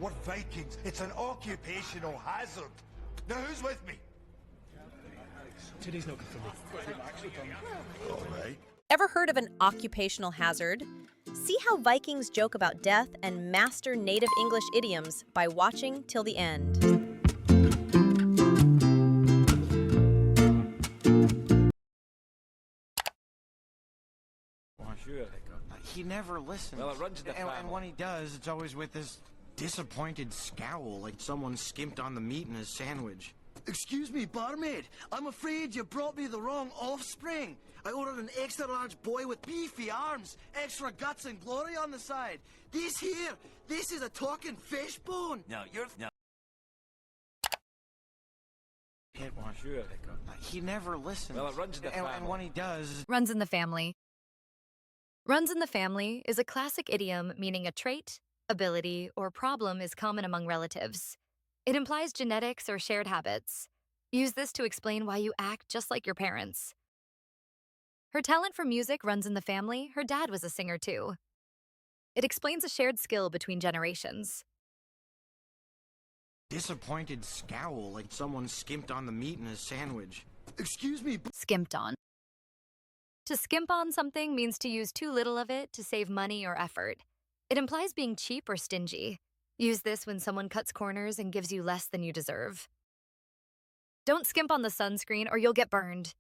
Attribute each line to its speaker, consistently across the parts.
Speaker 1: We're Vikings. It's an occupational hazard. Now who's with me?
Speaker 2: Today's not good for me.
Speaker 1: All right.
Speaker 3: Ever heard of an occupational hazard? See how Vikings joke about death and master native English idioms by watching till the end.
Speaker 4: He never listens.
Speaker 5: Well, it runs in the family.
Speaker 4: And when he does, it's always with this disappointed scowl, like someone skimped on the meat in his sandwich.
Speaker 6: Excuse me, barmaid. I'm afraid you brought me the wrong offspring. I ordered an extra large boy with beefy arms, extra guts and glory on the side. This is a talking fish bone.
Speaker 5: No, you're... No.
Speaker 4: He never listens.
Speaker 5: Well, it runs in the family.
Speaker 4: And when he does...
Speaker 7: Runs in the family. Runs in the family is a classic idiom meaning a trait, ability, or problem is common among relatives. It implies genetics or shared habits. Use this to explain why you act just like your parents. Her talent for music runs in the family. Her dad was a singer too. It explains a shared skill between generations.
Speaker 4: Disappointed scowl, like someone skimped on the meat in his sandwich.
Speaker 6: Excuse me,
Speaker 7: Skimped on. To skimp on something means to use too little of it to save money or effort. It implies being cheap or stingy. Use this when someone cuts corners and gives you less than you deserve. Don't skimp on the sunscreen or you'll get burned.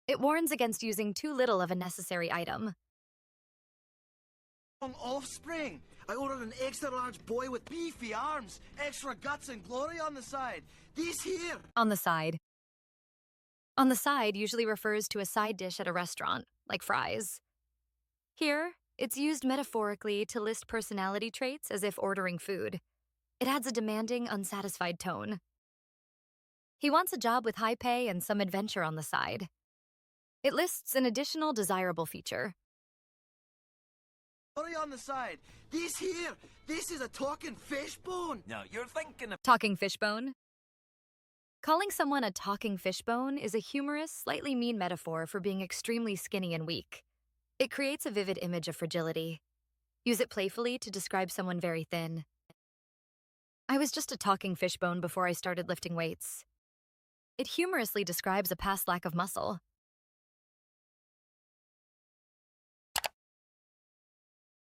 Speaker 7: It warns against using too little of a necessary item.
Speaker 6: offspring. I ordered an extra large boy with beefy arms, extra guts and glory on the side. This here.
Speaker 7: On the side. On the side usually refers to a side dish at a restaurant, like fries. Here, it's used metaphorically to list personality traits as if ordering food. It adds a demanding, unsatisfied tone. He wants a job with high pay and some adventure on the side. It lists an additional desirable feature.
Speaker 6: Glory on the side. This here. This is a talking fish bone.
Speaker 5: No, you're thinking of...
Speaker 7: Talking fishbone? Calling someone a talking fishbone is a humorous, slightly mean metaphor for being extremely skinny and weak. It creates a vivid image of fragility. Use it playfully to describe someone very thin. I was just a talking fishbone before I started lifting weights. It humorously describes a past lack of muscle.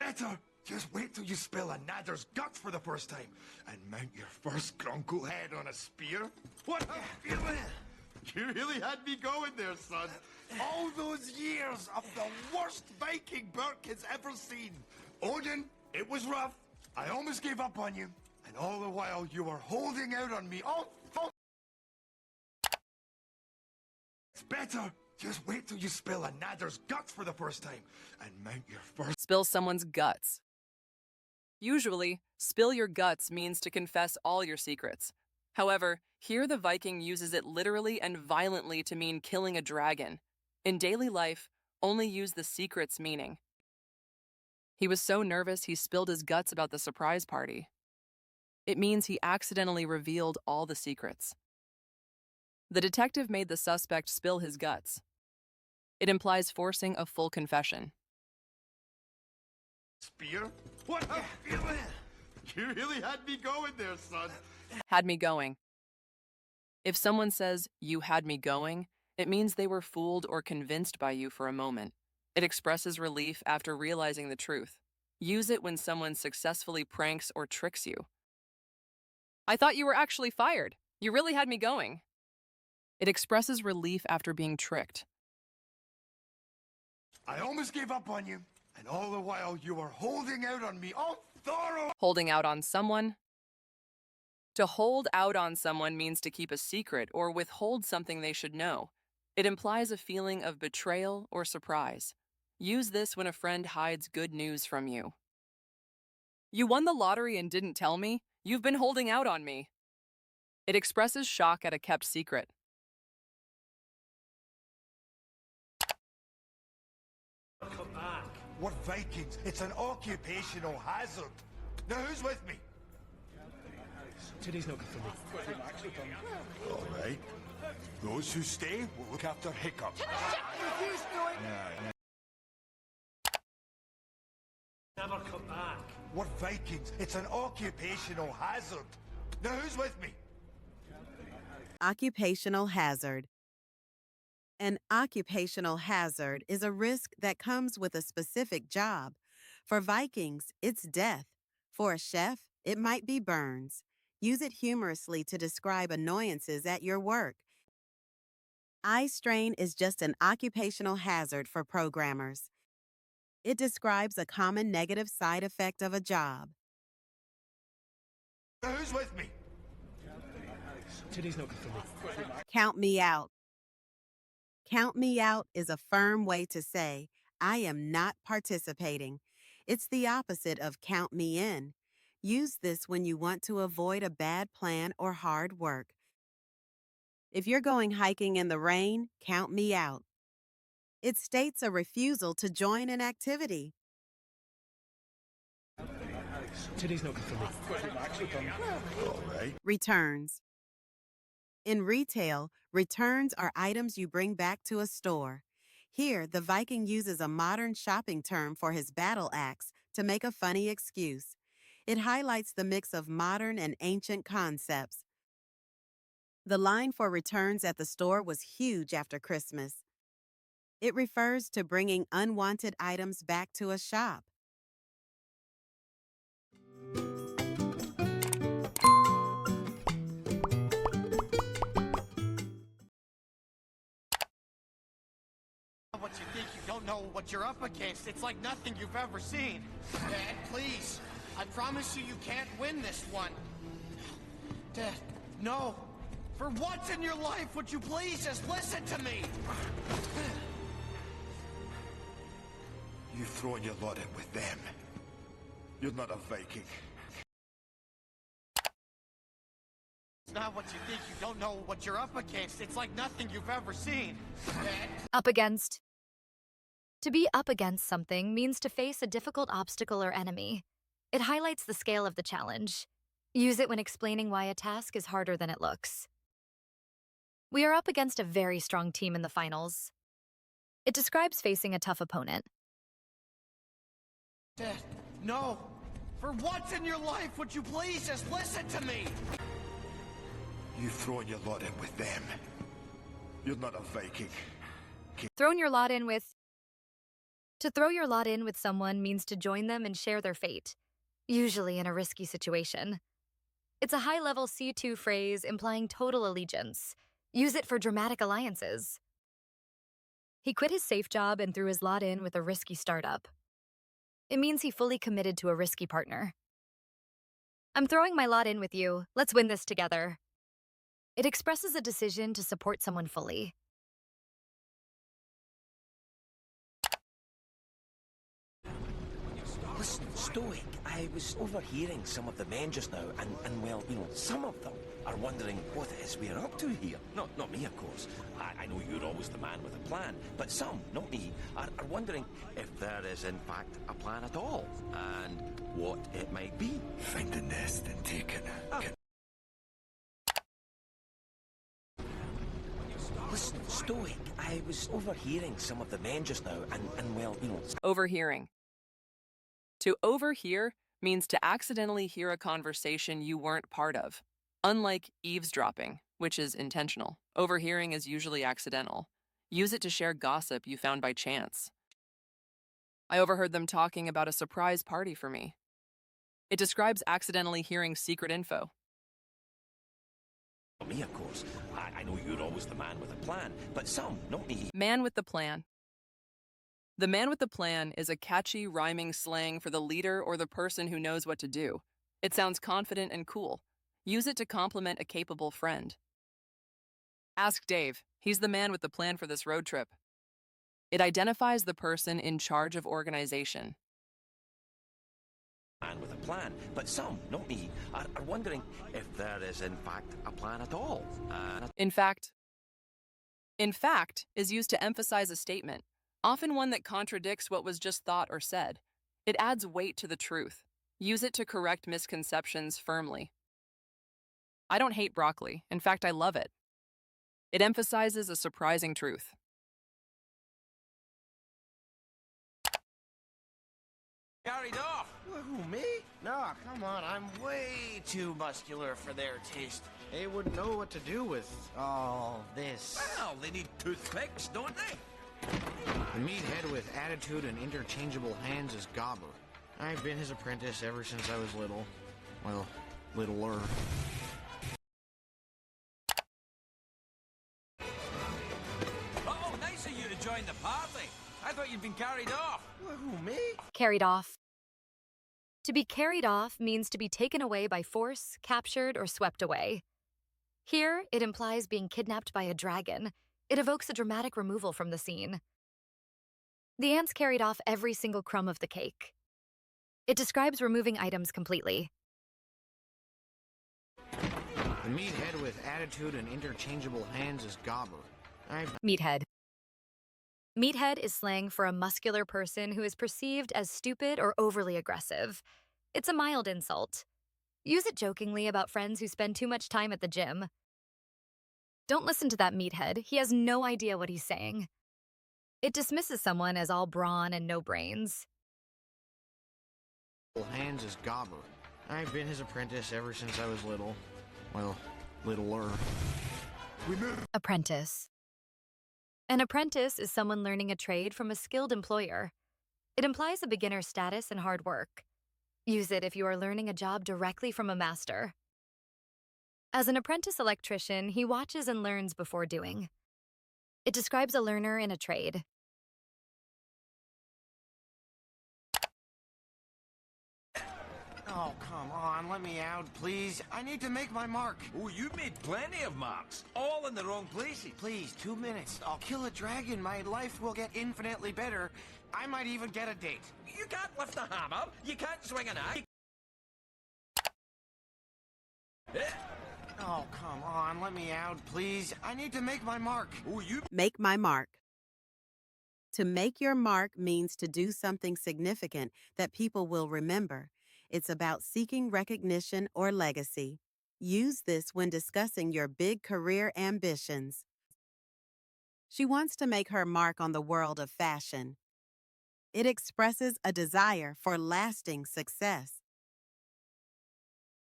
Speaker 1: Better just wait till you spill a nadder's guts for the first time and mount your first grunkle head on a spear. What a feeling! You really had me going there, son. All those years of the worst Viking Burke has ever seen. Odin, it was rough. I almost gave up on you. And all the while you were holding out on me. Oh, it's better. Just wait till you spill a nadder's guts for the first time and mount your first...
Speaker 8: Spill someone's guts. Usually, spill your guts means to confess all your secrets. However, here the Viking uses it literally and violently to mean killing a dragon. In daily life, only use the secret's meaning. He was so nervous he spilled his guts about the surprise party. It means he accidentally revealed all the secrets. The detective made the suspect spill his guts. It implies forcing a full confession.
Speaker 1: Spear? What a feeling! You really had me going there, son.
Speaker 8: Had me going. If someone says, "You had me going," it means they were fooled or convinced by you for a moment. It expresses relief after realizing the truth. Use it when someone successfully pranks or tricks you. I thought you were actually fired. You really had me going. It expresses relief after being tricked.
Speaker 1: I almost gave up on you, and all the while you were holding out on me. Oh, thorough!
Speaker 8: Holding out on someone. To hold out on someone means to keep a secret or withhold something they should know. It implies a feeling of betrayal or surprise. Use this when a friend hides good news from you. You won the lottery and didn't tell me? You've been holding out on me. It expresses shock at a kept secret.
Speaker 1: Come back. We're Vikings. It's an occupational hazard. Now who's with me?
Speaker 2: Today's not good for me.
Speaker 1: All right. Those who stay will look after Hiccup.
Speaker 2: Never come back.
Speaker 1: We're Vikings. It's an occupational hazard. Now who's with me?
Speaker 9: Occupational hazard. An occupational hazard is a risk that comes with a specific job. For Vikings, it's death. For a chef, it might be burns. Use it humorously to describe annoyances at your work. Eye strain is just an occupational hazard for programmers. It describes a common negative side effect of a job.
Speaker 1: Now who's with me?
Speaker 2: Today's not good for me.
Speaker 9: Count me out. Count me out is a firm way to say, I am not participating. It's the opposite of count me in. Use this when you want to avoid a bad plan or hard work. If you're going hiking in the rain, count me out. It states a refusal to join an activity.
Speaker 2: Today's not good for me.
Speaker 1: All right.
Speaker 9: Returns. In retail, returns are items you bring back to a store. Here, the Viking uses a modern shopping term for his battle axe to make a funny excuse. It highlights the mix of modern and ancient concepts. The line for returns at the store was huge after Christmas. It refers to bringing unwanted items back to a shop.
Speaker 4: What you think you don't know what you're up against. It's like nothing you've ever seen. Dad, please. I promise you can't win this one. Dad, no. For once in your life, would you please just listen to me?
Speaker 1: You've thrown your lot in with them. You're not a Viking.
Speaker 4: It's not what you think you don't know what you're up against. It's like nothing you've ever seen. Dad.
Speaker 7: Up against. To be up against something means to face a difficult obstacle or enemy. It highlights the scale of the challenge. Use it when explaining why a task is harder than it looks. We are up against a very strong team in the finals. It describes facing a tough opponent.
Speaker 4: Dad, no. For once in your life, would you please just listen to me?
Speaker 1: You've thrown your lot in with them. You're not a Viking.
Speaker 7: Thrown your lot in with. To throw your lot in with someone means to join them and share their fate, usually in a risky situation. It's a high-level C2 phrase implying total allegiance. Use it for dramatic alliances. He quit his safe job and threw his lot in with a risky startup. It means he fully committed to a risky partner. I'm throwing my lot in with you. Let's win this together. It expresses a decision to support someone fully.
Speaker 5: Listen, Stoic, I was overhearing some of the men just now, and well, you know, some of them are wondering what it is we're up to here. Not me, of course. I know you're always the man with a plan, but some, not me, are wondering if there is in fact a plan at all, and what it might be.
Speaker 1: Find the nest and take it.
Speaker 5: Listen, Stoic, I was overhearing some of the men just now, and well, you know...
Speaker 8: Overhearing. To overhear means to accidentally hear a conversation you weren't part of. Unlike eavesdropping, which is intentional, overhearing is usually accidental. Use it to share gossip you found by chance. I overheard them talking about a surprise party for me. It describes accidentally hearing secret info.
Speaker 5: Not me, of course. I know you're always the man with a plan, but some, not me.
Speaker 8: Man with the plan. The man with the plan is a catchy, rhyming slang for the leader or the person who knows what to do. It sounds confident and cool. Use it to compliment a capable friend. Ask Dave. He's the man with the plan for this road trip. It identifies the person in charge of organization.
Speaker 5: Man with a plan, but some, not me, are wondering if there is in fact a plan at all.
Speaker 8: In fact is used to emphasize a statement, often one that contradicts what was just thought or said. It adds weight to the truth. Use it to correct misconceptions firmly. I don't hate broccoli. In fact, I love it. It emphasizes a surprising truth.
Speaker 5: Carried off!
Speaker 4: Who, me? No, come on, I'm way too muscular for their taste. They wouldn't know what to do with all this.
Speaker 5: Well, they need toothpicks, don't they?
Speaker 4: The meathead with attitude and interchangeable hands is Gobber. I've been his apprentice ever since I was little. Well, littler.
Speaker 5: Oh, nice of you to join the party. I thought you'd been carried off.
Speaker 4: Who, me?
Speaker 7: Carried off. To be carried off means to be taken away by force, captured, or swept away. Here, it implies being kidnapped by a dragon. It evokes a dramatic removal from the scene. The ants carried off every single crumb of the cake. It describes removing items completely.
Speaker 4: The meathead with attitude and interchangeable hands is Gobber.
Speaker 7: Meathead. Meathead is slang for a muscular person who is perceived as stupid or overly aggressive. It's a mild insult. Use it jokingly about friends who spend too much time at the gym. Don't listen to that meathead. He has no idea what he's saying. It dismisses someone as all brawn and no brains.
Speaker 4: Hands is Gobber. I've been his apprentice ever since I was little. Well, littler.
Speaker 7: Apprentice. An apprentice is someone learning a trade from a skilled employer. It implies a beginner status and hard work. Use it if you are learning a job directly from a master. As an apprentice electrician, he watches and learns before doing. It describes a learner in a trade.
Speaker 4: Oh, come on, let me out, please. I need to make my mark.
Speaker 5: Oh, you made plenty of marks, all in the wrong places.
Speaker 4: Please, 2 minutes. I'll kill a dragon. My life will get infinitely better. I might even get a date.
Speaker 5: You can't lift a hammer. You can't swing an axe.
Speaker 4: Oh, come on, let me out, please. I need to make my mark.
Speaker 5: Oh, you...
Speaker 9: Make my mark. To make your mark means to do something significant that people will remember. It's about seeking recognition or legacy. Use this when discussing your big career ambitions. She wants to make her mark on the world of fashion. It expresses a desire for lasting success.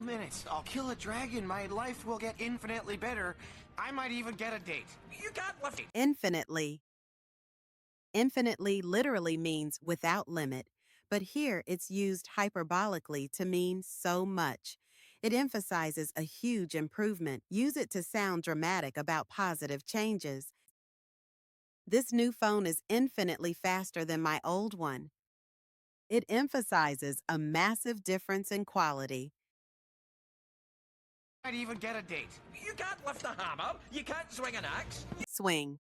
Speaker 4: Minutes. I'll kill a dragon. My life will get infinitely better. I might even get a date.
Speaker 5: You can't lift it.
Speaker 9: Infinitely. Infinitely literally means without limit, but here it's used hyperbolically to mean so much. It emphasizes a huge improvement. Use it to sound dramatic about positive changes. This new phone is infinitely faster than my old one. It emphasizes a massive difference in quality.
Speaker 4: Might even get a date.
Speaker 5: You can't lift a hammer. You can't swing an axe.
Speaker 9: Swing.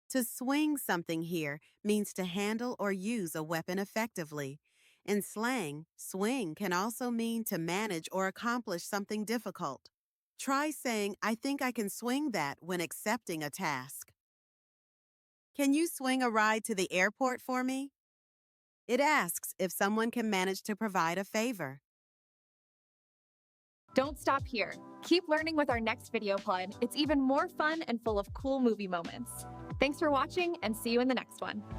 Speaker 9: To swing something here means to handle or use a weapon effectively. In slang, swing can also mean to manage or accomplish something difficult. Try saying, "I think I can swing that" when accepting a task. Can you swing a ride to the airport for me? It asks if someone can manage to provide a favor.
Speaker 10: Don't stop here. Keep learning with our next video pod. It's even more fun and full of cool movie moments. Thanks for watching, and see you in the next one.